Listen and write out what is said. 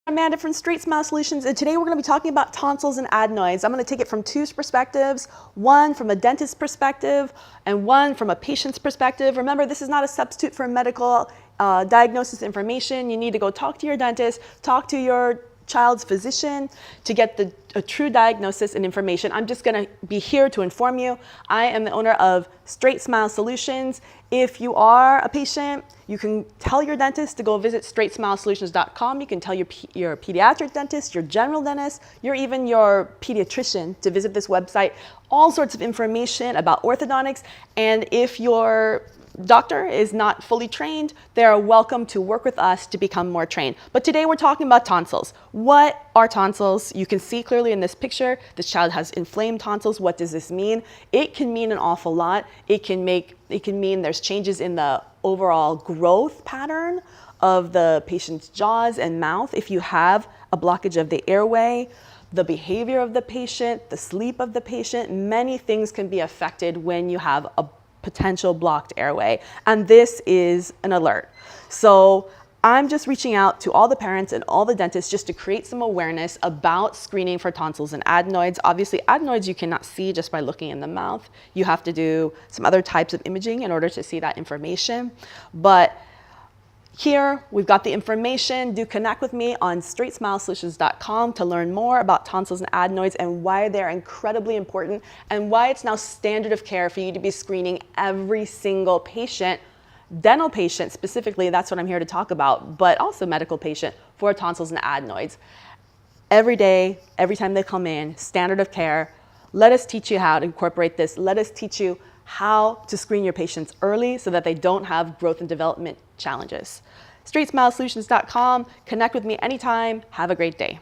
Amanda from StraightSmile Solutions, and today we're going to be talking about tonsils and adenoids. I'm going to take it from two perspectives, one from a dentist's perspective and one from a patient's perspective. Remember, this is not a substitute for medical diagnosis information. You need to go talk to your dentist, talk to your child's physician to get a true diagnosis and information. I'm just going to be here to inform you. I am the owner of StraightSmile Solutions. If you are a patient, you can tell your dentist to go visit StraightSmileSolutions.com. You can tell your pediatric dentist, your general dentist, even your pediatrician to visit this website. All sorts of information about orthodontics. And if your doctor is not fully trained, they are welcome to work with us to become more trained. But today we're talking about tonsils. What are tonsils? You can see clearly in this picture, this child has inflamed tonsils. What does this mean? It can mean an awful lot. It can mean there's changes in the overall growth pattern of the patient's jaws and mouth. If you have a blockage of the airway, the behavior of the patient, the sleep of the patient, many things can be affected when you have a potential blocked airway, and this is an alert. So I'm just reaching out to all the parents and all the dentists just to create some awareness about screening for tonsils and adenoids. Obviously, adenoids you cannot see just by looking in the mouth. You have to do some other types of imaging in order to see that information. But here, we've got the information. Do connect with me on StraightSmileSolutions.com to learn more about tonsils and adenoids and why they're incredibly important and why it's now standard of care for you to be screening every single patient, dental patient specifically, that's what I'm here to talk about, but also medical patient for tonsils and adenoids. Every day, every time they come in, standard of care. Let us teach you how to incorporate this. Let us teach you how to screen your patients early so that they don't have growth and development challenges. StraightSmileSolutions.com. Connect with me anytime. Have a great day.